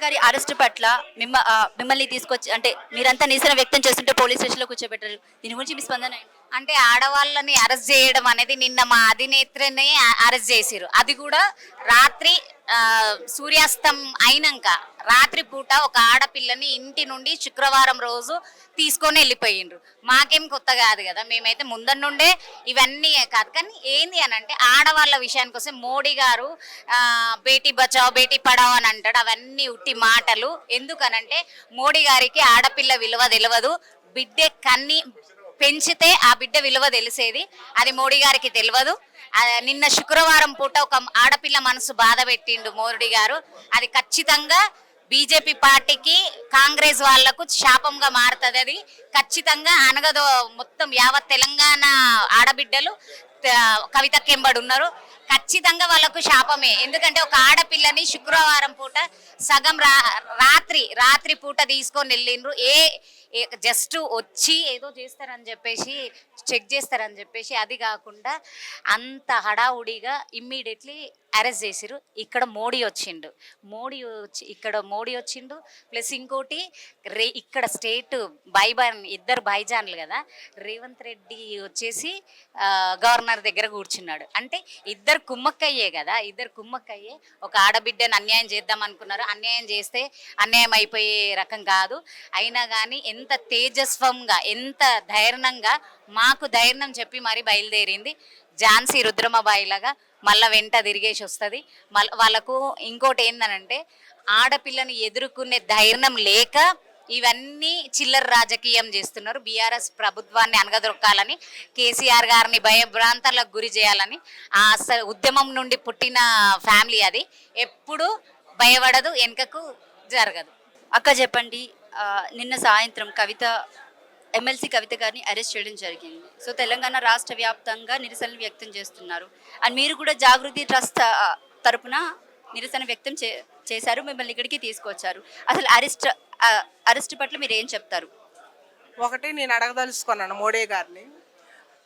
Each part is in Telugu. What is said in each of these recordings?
గారి అరెస్ట్ పట్ల మిమ్మల్ని తీసుకొచ్చి అంటే మీరంతా నిరసన వ్యక్తం చేస్తుంటే పోలీస్ స్టేషన్లో కూర్చోబెట్టారు. దీని గురించి మీ స్పందన ఏంటి? అంటే ఆడవాళ్ళని అరెస్ట్ చేయడం అనేది నిన్న మా అధినేత్రిని అరెస్ట్ చేసిరు. అది కూడా రాత్రి సూర్యాస్తం అయినాక రాత్రి పూట ఒక ఆడపిల్లని ఇంటి నుండి శుక్రవారం రోజు తీసుకొని వెళ్ళిపోయిండ్రు. మాకేం కొత్త కాదు కదా, మేమైతే ముందర నుండే ఇవన్నీ కాదు. కానీ ఏంది అని అంటే ఆడవాళ్ళ విషయానికి వస్తే మోడీ గారు బేటీ బచావ్ బేటీ పడావ్ అని అంటాడు. అవన్నీ ఉట్టి మాటలు. ఎందుకనంటే మోడీ గారికి ఆడపిల్ల విలువ తెలియదు. బిడ్డే కన్ని పెంచితే ఆ బిడ్డ విలువ తెలిసేది, అది మోడీ గారికి తెలియదు. నిన్న శుక్రవారం పూట ఒక ఆడపిల్ల మనసు బాధ పెట్టిండు మోడీ గారు. అది ఖచ్చితంగా బీజేపీ పార్టీకి కాంగ్రెస్ వాళ్లకు శాపంగా మారుతుంది. అది ఖచ్చితంగా అనగదో మొత్తం యావత్ తెలంగాణ ఆడబిడ్డలు కవితక్కెంబడి ఉన్నారు. ఖచ్చితంగా వాళ్ళకు శాపమే. ఎందుకంటే ఒక ఆడపిల్లని శుక్రవారం పూట సగం రాత్రి పూట తీసుకొని వెళ్ళిండ్రు. జస్ట్ వచ్చి ఏదో చేస్తారని చెప్పేసి చెక్ చేస్తారని చెప్పేసి, అది కాకుండా అంత హడావుడిగా ఇమ్మీడియట్లీ అరెస్ట్ చేసిరు. ఇక్కడ మోడీ వచ్చిండు. ప్లస్ ఇంకోటి ఇక్కడ స్టేట్ ఇద్దరు బైజాన్లు కదా, రేవంత్ రెడ్డి వచ్చేసి గవర్నర్ దగ్గర కూర్చున్నాడు. అంటే ఇద్దరు కుమ్మక్కయ్యే కదా, ఒక ఆడబిడ్డను అన్యాయం చేద్దాం అనుకున్నారు. అన్యాయం చేస్తే అన్యాయం అయిపోయే రకం కాదు. అయినా కానీ ఎంత తేజస్వంగా ఎంత ధైర్యంగా మాకు ధైర్యం చెప్పి మరి బయలుదేరింది. ఝాన్సీ రుద్రమబాయి లాగా మళ్ళీ వెంట తిరిగేసి వస్తుంది. వాళ్ళకు ఇంకోటి ఏందనంటే ఆడపిల్లని ఎదుర్కొనే ధైర్యం లేక ఇవన్నీ చిల్లర రాజకీయం చేస్తున్నారు. బీఆర్ఎస్ ప్రభుత్వాన్ని అనగదొక్కాలని, కేసీఆర్ గారిని భయభ్రాంతాలకు గురి చేయాలని ఆ ఉద్యమం నుండి పుట్టిన ఫ్యామిలీ అది. ఎప్పుడు భయపడదు, వెనుకకు జరగదు. అక్క చెప్పండి, నిన్న సాయంత్రం ఎమ్మెల్సీ కవిత గారిని అరెస్ట్ చేయడం జరిగింది. సో తెలంగాణ రాష్ట్ర వ్యాప్తంగా నిరసనలు వ్యక్తం చేస్తున్నారు. అండ్ మీరు కూడా జాగృతి ట్రస్ట్ తరపున నిరసన వ్యక్తం చేశారు, మిమ్మల్ని ఇక్కడికి తీసుకొచ్చారు. అసలు అరెస్ట్ పట్ల మీరు ఏం చెప్తారు? ఒకటి నేను అడగదలుచుకున్నాను మోడీ గారిని.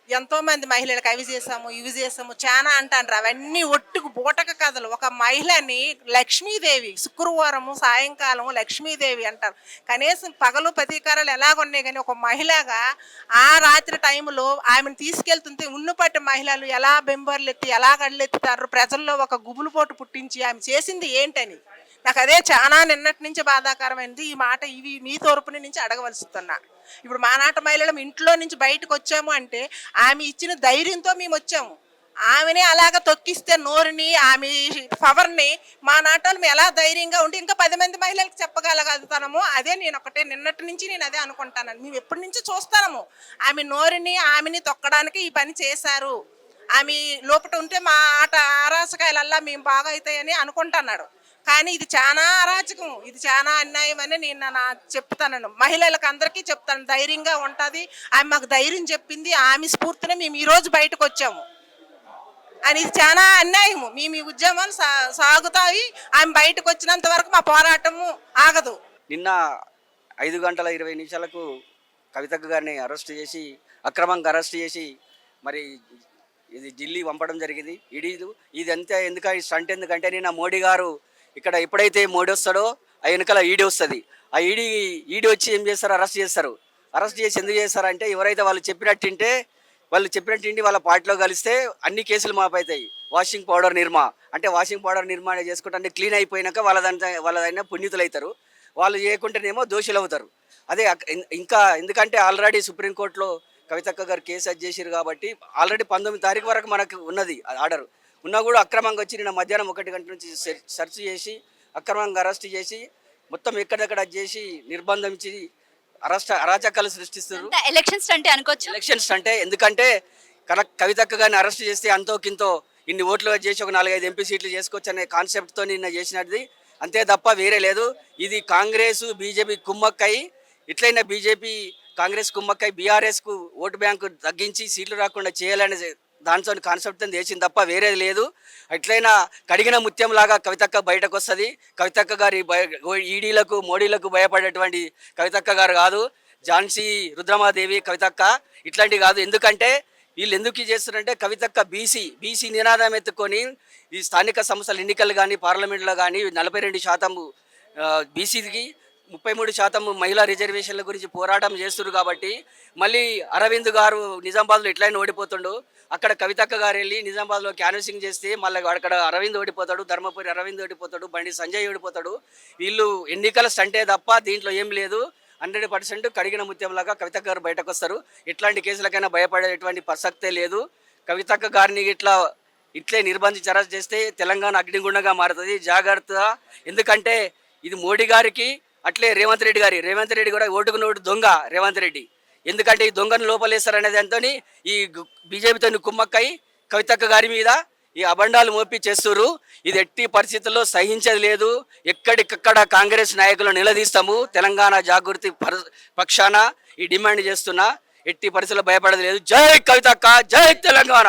ఎంతోమంది మహిళలకు అవి చేసాము ఇవి చేసాము చాలా అంటారు. అవన్నీ ఒట్టుకు బూటక కథలు. ఒక మహిళని లక్ష్మీదేవి, శుక్రవారము సాయంకాలం లక్ష్మీదేవి అంటారు. కనీసం పగలు ప్రతీకారాలు ఎలాగున్నాయి, కానీ ఒక మహిళగా ఆ రాత్రి టైంలో ఆమెను తీసుకెళ్తుంటే ఉన్నపట్టి మహిళలు ఎలా బెంబర్లెత్తి ఎలా గడ్లెత్తుతారు, ప్రజల్లో ఒక గుబులుపోటు పుట్టించి ఆమె చేసింది ఏంటని నాకు అదే చాలా నిన్నటి నుంచి బాధాకరమైనది. ఈ మాట ఇవి మీ తరపున నుంచి అడగవలసిస్తున్నా. ఇప్పుడు మా నాట మహిళలు ఇంట్లో నుంచి బయటకు వచ్చాము అంటే ఆమె ఇచ్చిన ధైర్యంతో మేము వచ్చాము. ఆమెని అలాగ తొక్కిస్తే నోరుని ఆమె పవర్ని మా నాటలు మేము ఎలా ధైర్యంగా ఉండి ఇంకా 10 మంది మహిళలకు చెప్పగలుగుతాము. అదే నేను నిన్నటి నుంచి నేను అదే అనుకుంటాను. మేము ఎప్పటి నుంచి చూస్తాము ఆమె నోరుని ఆమెని తొక్కడానికి ఈ పని చేశారు. ఆమె లోపల ఉంటే మా ఆట ఆరాసకాయలల్లా మేము బాగా అవుతాయని అనుకుంటున్నాడు. కానీ ఇది చాలా అరాచకం, ఇది చాలా అన్యాయం అని నేను చెప్తాను. మహిళలకు అందరికీ చెప్తాను, ధైర్యంగా ఉంటుంది. ఆమె మాకు ధైర్యం చెప్పింది, ఆమె స్ఫూర్తిని మేము ఈరోజు బయటకు వచ్చాము అని. ఇది చాలా అన్యాయము. మేము ఈ ఉద్యమాలు సాగుతాయి. ఆమె బయటకు వచ్చినంత వరకు మా పోరాటము ఆగదు. నిన్న 5:20 కవితక్క గారిని అక్రమంగా అరెస్ట్ చేసి మరి ఇది ఢిల్లీ పంపడం జరిగింది. ఇదంతా స్టంట్ ఎందుకంటే నిన్న మోడీ గారు ఇక్కడ ఎప్పుడైతే మోడీ వస్తాడో ఆ వెనకాల ఈడీ వస్తుంది. ఆ ఈడీ వచ్చి ఏం చేస్తారు, అరెస్ట్ చేసి ఎందుకు చేస్తారంటే ఎవరైతే వాళ్ళు చెప్పినట్టుంటే వాళ్ళ పార్టీలో కలిస్తే అన్ని కేసులు మాపవుతాయి. వాషింగ్ పౌడర్ నిర్మా చేసుకుంటే క్లీన్ అయిపోయినాక వాళ్ళదైనా పుణ్యతులు అవుతారు. వాళ్ళు చేయకుంటేనేమో దోషులు అవుతారు. అదే ఇంకా ఎందుకంటే ఆల్రెడీ సుప్రీంకోర్టులో కవితక్క గారు కేసు చేసిరు కాబట్టి ఆల్రెడీ 19 తారీఖు వరకు మనకు ఉన్నది ఆర్డర్ ఉన్నా కూడా అక్రమంగా వచ్చి నిన్న మధ్యాహ్నం 1 గంట నుంచి సెర్చ్ చేసి అక్రమంగా అరెస్ట్ చేసి మొత్తం ఎక్కడెక్కడ చేసి నిర్బంధించి అరాచకాలు సృష్టిస్తారు. ఎలక్షన్స్ అంటే ఎందుకంటే కవితక్క గారిని అరెస్ట్ చేస్తే అంతో కింతో ఇన్ని ఓట్లు చేసి ఒక 4-5 ఎంపీ సీట్లు చేసుకోవచ్చు అనే కాన్సెప్ట్తో నిన్న చేసినది. అంతే తప్ప వేరే లేదు. ఇది కాంగ్రెస్ బీజేపీ కుమ్మక్కై ఇట్లయినా కాంగ్రెస్ కుమ్మక్కై బీఆర్ఎస్కు ఓటు బ్యాంకు తగ్గించి సీట్లు రాకుండా చేయాలనే దాంతో కాన్సెప్ట్తో చేసింది తప్ప వేరేది లేదు. ఎట్లయినా కడిగిన ముత్యంలాగా కవితక్క బయటకు వస్తుంది. కవితక్క గారి ఈడీలకు మోడీలకు భయపడేటువంటి కవితక్క గారు కాదు. ఝాన్సీ రుద్రమాదేవి కవితక్క ఇట్లాంటివి కాదు. ఎందుకంటే వీళ్ళు ఎందుకు చేస్తున్నారంటే కవితక్క బీసీ నినాదం ఎత్తుకొని ఈ స్థానిక సంస్థల ఎన్నికలు కానీ పార్లమెంట్లో కానీ 42% బీసీకి 33% మహిళా రిజర్వేషన్ల గురించి పోరాటం చేస్తున్నారు కాబట్టి మళ్ళీ అరవింద్ గారు నిజామాబాద్లో ఎట్లయినా ఓడిపోతుండు, అక్కడ కవితక్క గారు వెళ్ళి నిజామాబాద్లో క్యాన్వసింగ్ చేస్తే మళ్ళీ అక్కడ అరవింద్ ఓడిపోతాడు, ధర్మపురి అరవింద్ ఓడిపోతాడు, బండి సంజయ్ ఓడిపోతాడు. వీళ్ళు ఎన్నికల స్టంటే తప్ప దీంట్లో ఏం లేదు. 100% కడిగిన ముత్యంలాగా కవితక్క గారు బయటకు వస్తారు. ఎట్లాంటి కేసులకైనా భయపడేటువంటి ప్రసక్తే లేదు. కవితక్క గారిని ఇట్లే నిర్బంధించి అరెస్ట్ చేస్తే తెలంగాణ అగ్నిగుండంగా మారుతుంది, జాగ్రత్త. ఎందుకంటే ఇది మోడీ గారికి అట్లే రేవంత్ రెడ్డి కూడా ఓటుకు నోటు దొంగ రేవంత్ రెడ్డి. ఎందుకంటే ఈ దొంగను లోపలేస్తారనే దాంతో ఈ బీజేపీతో కుమ్మక్కై కవితక్క గారి మీద ఈ అబండాలు మోపి చేస్తున్నారు. ఇది ఎట్టి పరిస్థితుల్లో సహించేది లేదు. ఎక్కడికక్కడ కాంగ్రెస్ నాయకులు నిలదీస్తాము. తెలంగాణ జాగృతి పక్షాన ఈ డిమాండ్ చేస్తున్నా. ఎట్టి పరిస్థితుల్లో భయపడదు లేదు. జై కవితక్క, జై తెలంగాణ.